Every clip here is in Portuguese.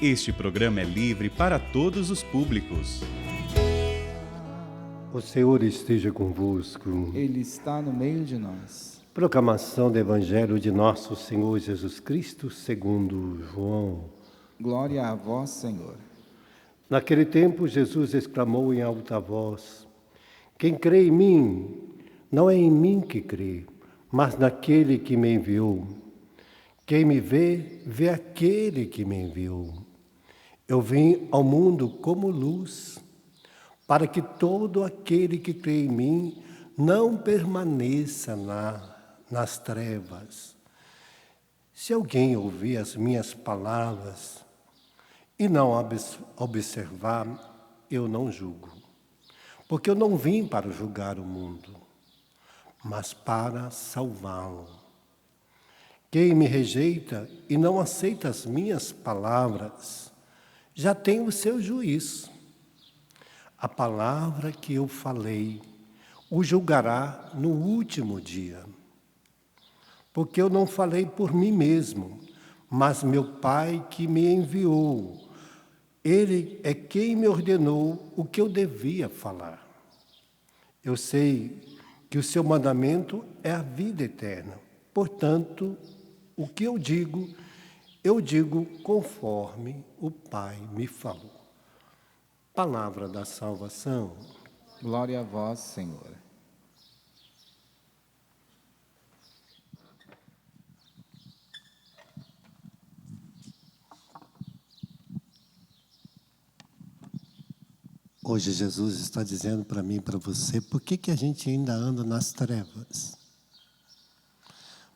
Este programa é livre para todos os públicos. O Senhor esteja convosco. Ele está no meio de nós. Proclamação do Evangelho de nosso Senhor Jesus Cristo, segundo João. Glória a vós, Senhor. Naquele tempo, Jesus exclamou em alta voz: Quem crê em mim, não é em mim que crê, mas naquele que me enviou. Quem me vê, vê aquele que me enviou. Eu vim ao mundo como luz, para que todo aquele que crê em mim não permaneça nas trevas. Se alguém ouvir as minhas palavras e não observar, eu não julgo. Porque eu não vim para julgar o mundo, mas para salvá-lo. Quem me rejeita e não aceita as minhas palavras, já tem o seu juízo. A palavra que eu falei o julgará no último dia. Porque eu não falei por mim mesmo, mas meu Pai que me enviou. Ele é quem me ordenou o que eu devia falar. Eu sei que o seu mandamento é a vida eterna. Portanto, o que eu digo conforme o Pai me falou. Palavra da salvação. Glória a vós, Senhor. Hoje Jesus está dizendo para mim e para você, por que a gente ainda anda nas trevas?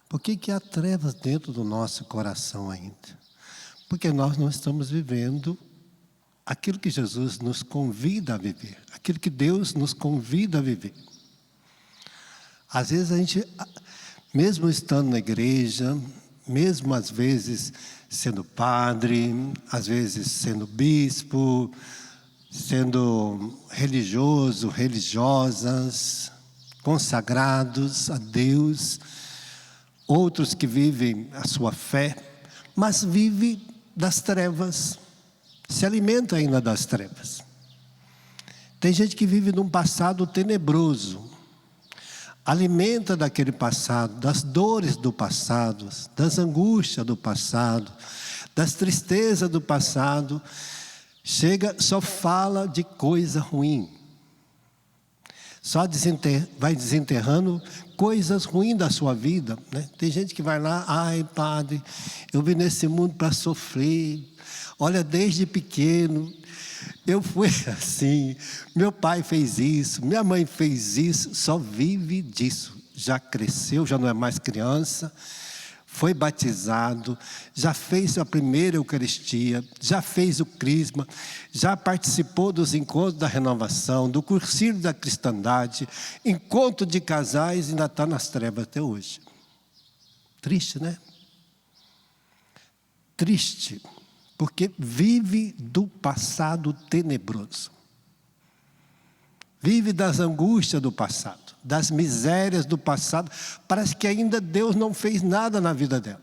Por que há trevas dentro do nosso coração ainda? Porque nós não estamos vivendo aquilo que Jesus nos convida a viver, aquilo que Deus nos convida a viver. Às vezes a gente, mesmo estando na igreja, mesmo às vezes sendo padre, às vezes sendo bispo, sendo religioso, religiosas, consagrados a Deus, outros que vivem a sua fé, mas vivem das trevas, se alimenta ainda das trevas. Tem gente que vive num passado tenebroso, alimenta daquele passado, das dores do passado, das angústias do passado, das tristezas do passado. Chega, só fala de coisa ruim. Só vai desenterrando coisas ruins da sua vida, né? Tem gente que vai lá, ai padre, eu vim nesse mundo para sofrer. Olha, desde pequeno, eu fui assim, meu pai fez isso, minha mãe fez isso, só vive disso. Já cresceu, já não é mais criança, foi batizado, já fez a primeira Eucaristia, já fez o Crisma, já participou dos encontros da renovação, do cursilho da cristandade, encontro de casais, e ainda está nas trevas até hoje. Triste, né? Triste, porque vive do passado tenebroso. Vive das angústias do passado, das misérias do passado. Parece que ainda Deus não fez nada na vida dela.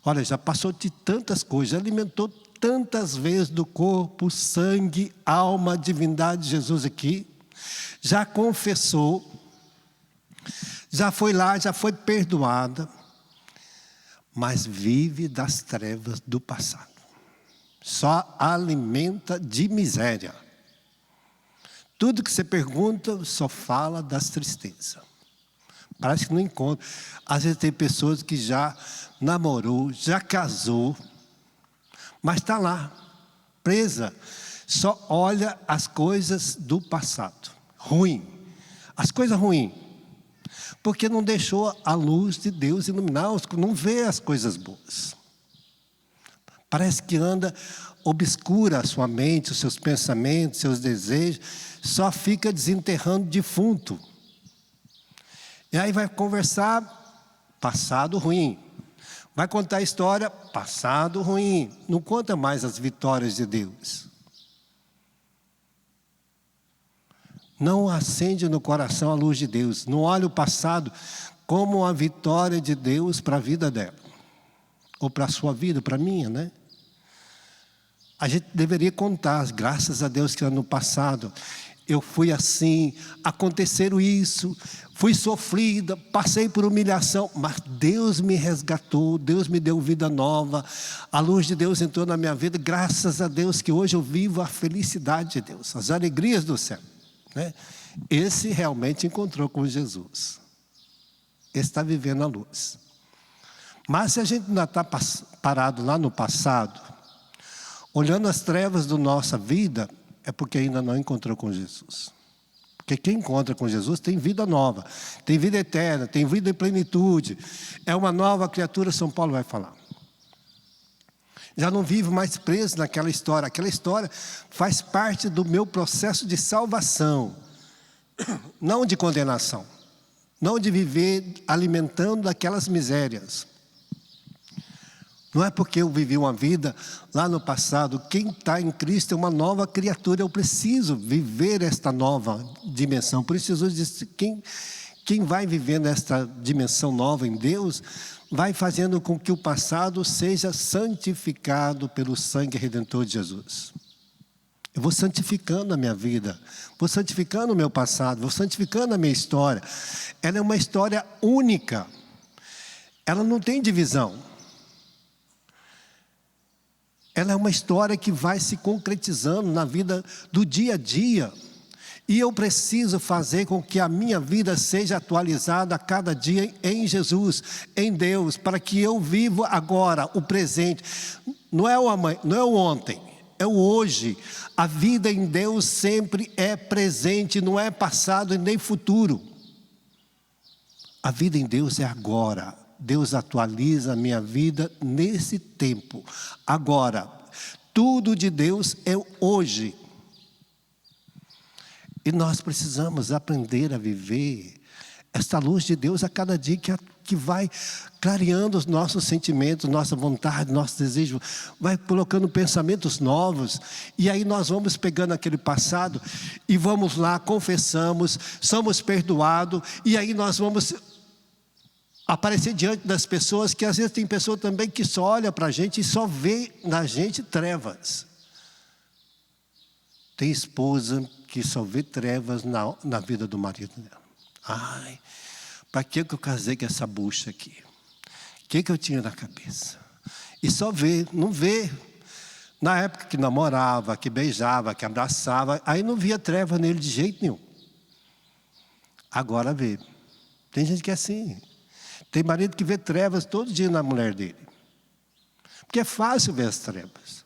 Olha, já passou de tantas coisas, já alimentou tantas vezes do corpo, sangue, alma, divindade de Jesus aqui. Já confessou, já foi lá, já foi perdoada. Mas vive das trevas do passado. Só alimenta de miséria. Tudo que você pergunta só fala das tristezas. Parece que não encontra. Às vezes tem pessoas que já namorou, já casou, mas está lá, presa. Só olha as coisas do passado. Ruim. As coisas ruins. Porque não deixou a luz de Deus iluminar, não vê as coisas boas. Parece que anda, obscura a sua mente, os seus pensamentos, seus desejos, só fica desenterrando defunto. E aí vai conversar, passado ruim. Vai contar a história, passado ruim. Não conta mais as vitórias de Deus. Não acende no coração a luz de Deus. Não olha o passado como uma vitória de Deus para a vida dela. Ou para a sua vida, para a minha, né? A gente deveria contar, graças a Deus que ano passado eu fui assim, aconteceram isso, fui sofrida, passei por humilhação, mas Deus me resgatou, Deus me deu vida nova, a luz de Deus entrou na minha vida, graças a Deus que hoje eu vivo a felicidade de Deus, as alegrias do céu, né? Esse realmente encontrou com Jesus, esse está vivendo a luz. Mas se a gente ainda está parado lá no passado, olhando as trevas da nossa vida, é porque ainda não encontrou com Jesus. Porque quem encontra com Jesus tem vida nova, tem vida eterna, tem vida em plenitude. É uma nova criatura, São Paulo vai falar. Já não vive mais preso naquela história. Aquela história faz parte do meu processo de salvação, não de condenação, não de viver alimentando aquelas misérias. Não é porque eu vivi uma vida lá no passado. Quem está em Cristo é uma nova criatura. Eu preciso viver esta nova dimensão. Por isso Jesus disse, quem vai vivendo esta dimensão nova em Deus, vai fazendo com que o passado seja santificado pelo sangue redentor de Jesus. Eu vou santificando a minha vida, vou santificando o meu passado, vou santificando a minha história. Ela é uma história única. Ela não tem divisão. Ela é uma história que vai se concretizando na vida do dia a dia. E eu preciso fazer com que a minha vida seja atualizada a cada dia em Jesus, em Deus, para que eu viva agora, o presente. Não é o amanhã, não é o ontem, é o hoje. A vida em Deus sempre é presente, não é passado e nem futuro. A vida em Deus é agora. Deus atualiza a minha vida nesse tempo. Agora, tudo de Deus é hoje. E nós precisamos aprender a viver esta luz de Deus a cada dia que vai clareando os nossos sentimentos, nossa vontade, nosso desejo, vai colocando pensamentos novos. E aí nós vamos pegando aquele passado e vamos lá, confessamos, somos perdoados. E aí nós vamos aparecer diante das pessoas, que às vezes tem pessoa também que só olha para a gente e só vê na gente trevas. Tem esposa que só vê trevas na vida do marido dela. Ai, para que eu casei com essa bucha aqui? O que eu tinha na cabeça? E só vê, não vê. Na época que namorava, que beijava, que abraçava, aí não via treva nele de jeito nenhum. Agora vê. Tem gente que é assim. Tem marido que vê trevas todo dia na mulher dele. Porque é fácil ver as trevas.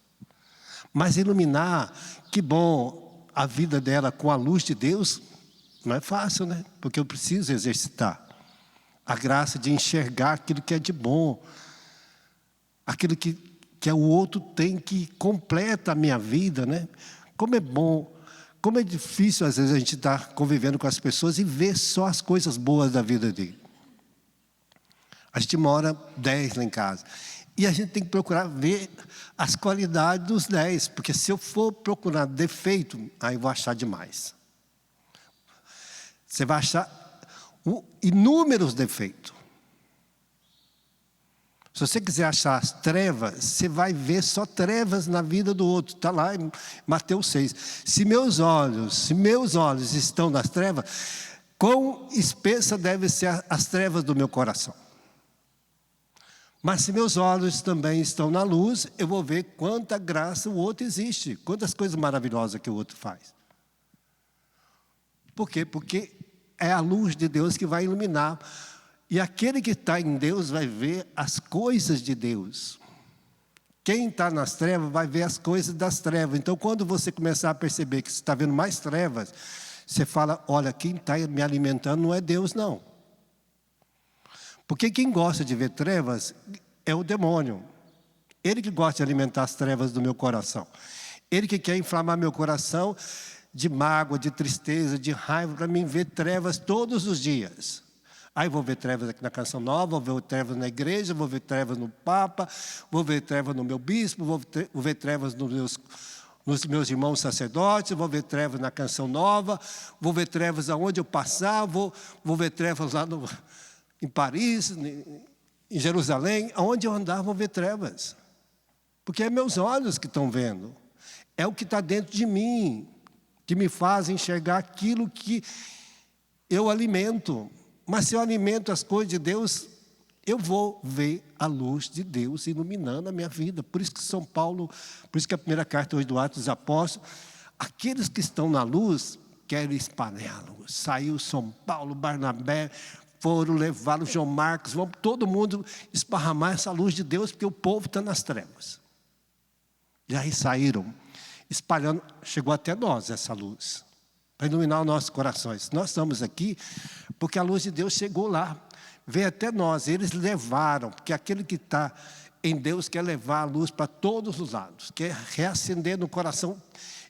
Mas iluminar, que bom, a vida dela com a luz de Deus, não é fácil, né? Porque eu preciso exercitar a graça de enxergar aquilo que é de bom. Aquilo que o outro tem, que completa a minha vida, né? Como é bom, como é difícil às vezes a gente estar convivendo com as pessoas e ver só as coisas boas da vida dele. A gente mora 10 lá em casa. E a gente tem que procurar ver as qualidades dos 10. Porque se eu for procurar defeito, aí eu vou achar demais. Você vai achar inúmeros defeitos. Se você quiser achar as trevas, você vai ver só trevas na vida do outro. Está lá em Mateus 6. Se meus olhos estão nas trevas, quão espessa devem ser as trevas do meu coração. Mas se meus olhos também estão na luz, eu vou ver quanta graça o outro existe, quantas coisas maravilhosas que o outro faz. Por quê? Porque é a luz de Deus que vai iluminar. E aquele que está em Deus vai ver as coisas de Deus. Quem está nas trevas vai ver as coisas das trevas. Então, quando você começar a perceber que você está vendo mais trevas, você fala, olha, quem está me alimentando não é Deus, não. Porque quem gosta de ver trevas é o demônio. Ele que gosta de alimentar as trevas do meu coração. Ele que quer inflamar meu coração de mágoa, de tristeza, de raiva, para mim ver trevas todos os dias. Aí vou ver trevas aqui na Canção Nova, vou ver trevas na igreja, vou ver trevas no Papa, vou ver trevas no meu bispo, vou ver trevas nos meus irmãos sacerdotes, vou ver trevas na Canção Nova, vou ver trevas aonde eu passar, vou ver trevas lá em Paris, em Jerusalém, aonde eu andar, vou ver trevas. Porque é meus olhos que estão vendo. É o que está dentro de mim, que me faz enxergar aquilo que eu alimento. Mas se eu alimento as coisas de Deus, eu vou ver a luz de Deus iluminando a minha vida. Por isso que São Paulo, por isso que a primeira carta hoje do Atos dos Apóstolos, aqueles que estão na luz querem espalhar a luz. Saiu São Paulo, Barnabé, foram levar o João Marcos, vamos todo mundo esparramar essa luz de Deus, porque o povo está nas trevas. E aí saíram, espalhando, chegou até nós essa luz, para iluminar os nossos corações. Nós estamos aqui porque a luz de Deus chegou lá, veio até nós, eles levaram, porque aquele que está em Deus quer levar a luz para todos os lados, quer reacender no coração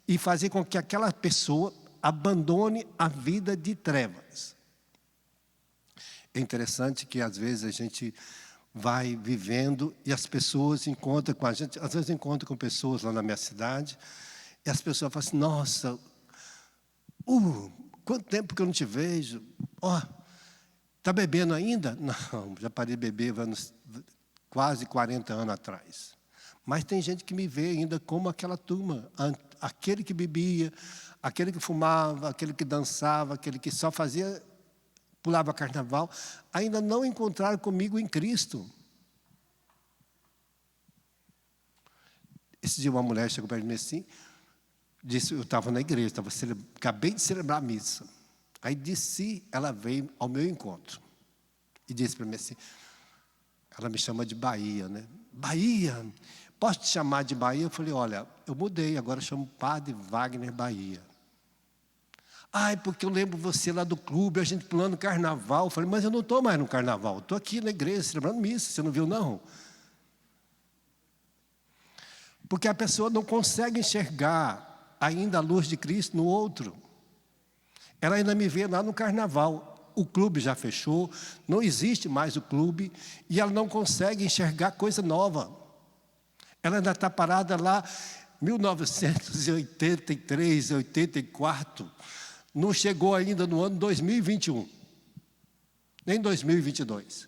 e fazer com que aquela pessoa abandone a vida de trevas. É interessante que às vezes a gente vai vivendo e as pessoas encontram com a gente, às vezes eu encontro com pessoas lá na minha cidade, e as pessoas falam assim, nossa, quanto tempo que eu não te vejo, está bebendo ainda? Não, já parei de beber quase 40 anos atrás. Mas tem gente que me vê ainda como aquela turma, aquele que bebia, aquele que fumava, aquele que dançava, aquele que só pulava carnaval, ainda não encontraram comigo em Cristo. Esse dia uma mulher chegou para mim assim, disse, eu estava na igreja, acabei de celebrar a missa. Aí ela veio ao meu encontro e disse para mim assim, ela me chama de Bahia, né? Bahia, posso te chamar de Bahia? Eu falei, olha, eu mudei, agora eu chamo Padre Wagner Bahia. Porque eu lembro você lá do clube, a gente pulando carnaval. Eu falei, mas eu não estou mais no carnaval, estou aqui na igreja celebrando missa, você não viu não? Porque a pessoa não consegue enxergar ainda a luz de Cristo no outro. Ela ainda me vê lá no carnaval, o clube já fechou, não existe mais o clube, e ela não consegue enxergar coisa nova. Ela ainda está parada lá, 1983, 84, não chegou ainda no ano 2021, nem 2022.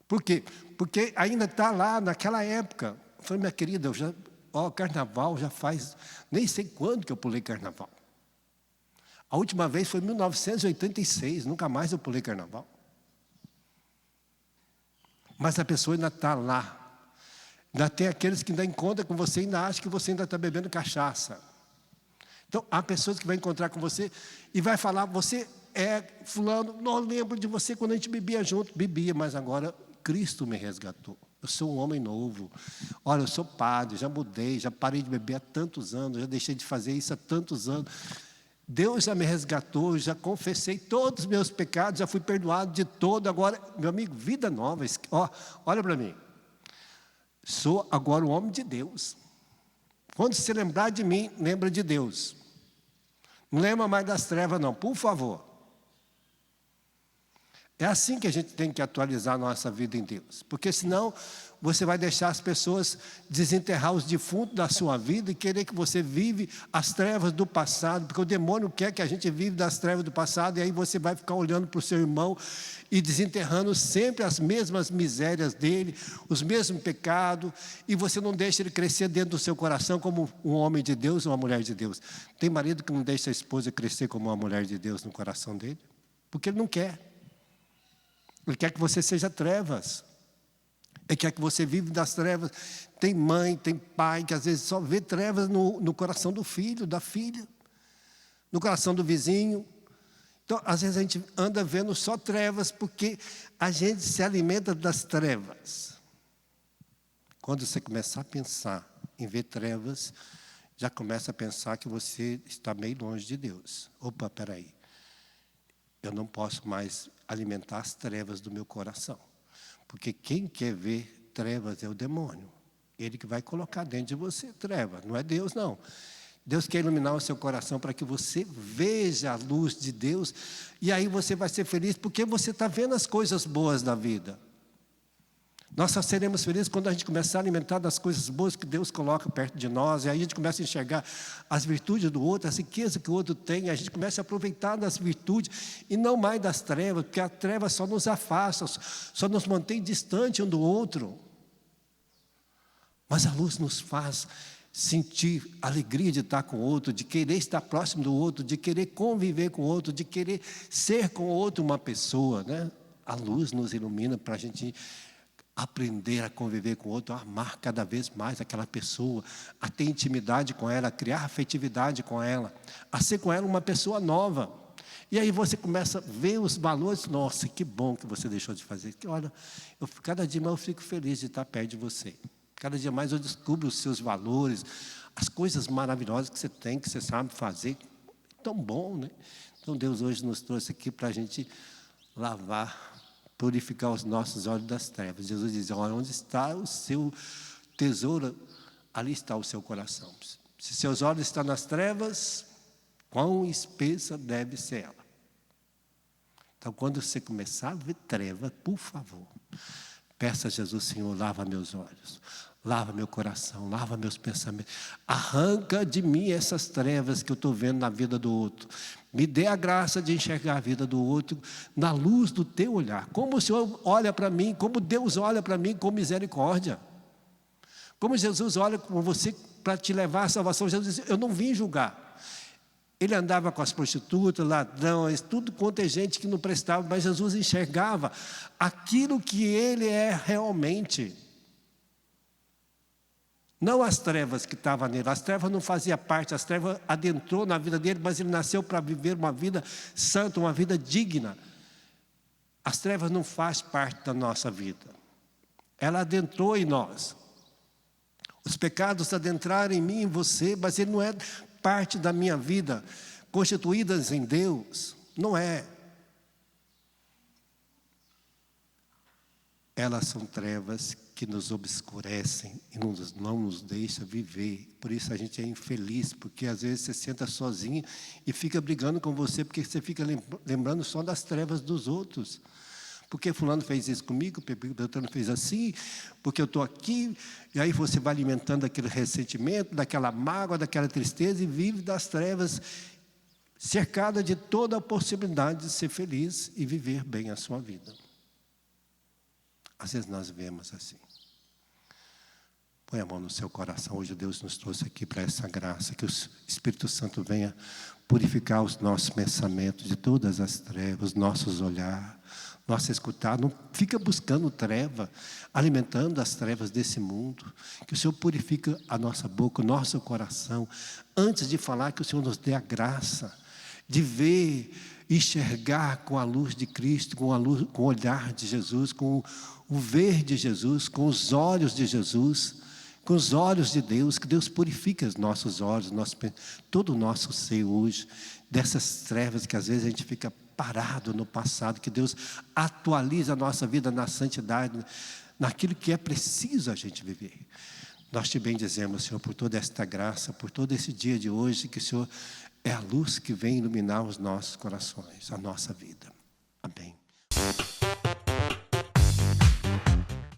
Por quê? Porque ainda está lá naquela época. Eu falei, minha querida, carnaval já faz, nem sei quando que eu pulei carnaval. A última vez foi em 1986, nunca mais eu pulei carnaval. Mas a pessoa ainda está lá. Ainda tem aqueles que ainda encontram com você e ainda acham que você ainda está bebendo cachaça. Então, há pessoas que vão encontrar com você e vai falar, você é fulano, não lembro de você quando a gente bebia junto. Bebia, mas agora Cristo me resgatou. Eu sou um homem novo. Olha, eu sou padre, já mudei, já parei de beber há tantos anos, já deixei de fazer isso há tantos anos. Deus já me resgatou, já confessei todos os meus pecados, já fui perdoado de todo. Agora, meu amigo, vida nova. Olha para mim. Sou agora um homem de Deus. Quando se lembrar de mim, lembra de Deus. Não lembra mais das trevas, não, por favor. É assim que a gente tem que atualizar a nossa vida em Deus. Porque senão você vai deixar as pessoas desenterrar os defuntos da sua vida e querer que você vive as trevas do passado. Porque o demônio quer que a gente vive das trevas do passado. E aí você vai ficar olhando para o seu irmão e desenterrando sempre as mesmas misérias dele, os mesmos pecados. E você não deixa ele crescer dentro do seu coração como um homem de Deus ou uma mulher de Deus. Tem marido que não deixa a esposa crescer como uma mulher de Deus no coração dele? Porque ele não quer. Ele quer que você seja trevas. Ele quer que você vive das trevas. Tem mãe, tem pai, que às vezes só vê trevas no coração do filho, da filha. No coração do vizinho. Então, às vezes a gente anda vendo só trevas porque a gente se alimenta das trevas. Quando você começar a pensar em ver trevas, já começa a pensar que você está meio longe de Deus. Opa, peraí. Eu não posso mais alimentar as trevas do meu coração. Porque quem quer ver trevas é o demônio. Ele que vai colocar dentro de você trevas, não é Deus não. Deus quer iluminar o seu coração para que você veja a luz de Deus. E aí você vai ser feliz porque você está vendo as coisas boas da vida. Nós só seremos felizes quando a gente começar a alimentar das coisas boas que Deus coloca perto de nós. E aí a gente começa a enxergar as virtudes do outro, as riquezas que o outro tem. A gente começa a aproveitar das virtudes e não mais das trevas. Porque a treva só nos afasta, só nos mantém distante um do outro. Mas a luz nos faz sentir alegria de estar com o outro, de querer estar próximo do outro, de querer conviver com o outro, de querer ser com o outro uma pessoa, né? A luz nos ilumina para a gente aprender a conviver com o outro, a amar cada vez mais aquela pessoa, a ter intimidade com ela, a criar afetividade com ela, a ser com ela uma pessoa nova. E aí você começa a ver os valores. Nossa, que bom que você deixou de fazer. Que, olha, cada dia mais eu fico feliz de estar perto de você. Cada dia mais eu descubro os seus valores, as coisas maravilhosas que você tem, que você sabe fazer. Tão bom, né? Então Deus hoje nos trouxe aqui para a gente lavar, purificar os nossos olhos das trevas. Jesus diz: olha, onde está o seu tesouro, ali está o seu coração. Se seus olhos estão nas trevas, quão espessa deve ser ela. Então, quando você começar a ver treva, por favor, peça a Jesus: Senhor, lava meus olhos, lava meu coração, lava meus pensamentos, arranca de mim essas trevas que eu estou vendo na vida do outro. Me dê a graça de enxergar a vida do outro na luz do teu olhar. Como o Senhor olha para mim, como Deus olha para mim com misericórdia. Como Jesus olha com você para te levar à salvação. Jesus diz: eu não vim julgar. Ele andava com as prostitutas, ladrões, tudo quanto é gente que não prestava, mas Jesus enxergava aquilo que ele é realmente. Não as trevas que estavam nele. As trevas não faziam parte, as trevas adentrou na vida dele, mas ele nasceu para viver uma vida santa, uma vida digna. As trevas não fazem parte da nossa vida. Ela adentrou em nós. Os pecados adentraram em mim e em você, mas ele não é parte da minha vida, constituídas em Deus. Não é. Elas são trevas que nos obscurecem e não nos deixam viver. Por isso a gente é infeliz, porque às vezes você senta sozinho e fica brigando com você, porque você fica lembrando só das trevas dos outros. Porque fulano fez isso comigo, Beltrano fez assim, porque eu estou aqui, e aí você vai alimentando aquele ressentimento, daquela mágoa, daquela tristeza, e vive das trevas, cercada de toda a possibilidade de ser feliz e viver bem a sua vida. Às vezes nós vemos assim. Põe a mão no seu coração. Hoje Deus nos trouxe aqui para essa graça, que o Espírito Santo venha purificar os nossos pensamentos de todas as trevas, nossos olhares, nosso escutar. Não fica buscando treva, alimentando as trevas desse mundo. Que o Senhor purifique a nossa boca, o nosso coração, antes de falar, que o Senhor nos dê a graça de ver, enxergar com a luz de Cristo, com o olhar de Jesus, com o ver de Jesus, com os olhos de Jesus, com os olhos de Deus. Que Deus purifique os nossos olhos, todo o nosso ser hoje, dessas trevas que às vezes a gente fica parado no passado. Que Deus atualize a nossa vida na santidade, naquilo que é preciso a gente viver. Nós te bendizemos, Senhor, por toda esta graça, por todo esse dia de hoje, que o Senhor é a luz que vem iluminar os nossos corações, a nossa vida. Amém.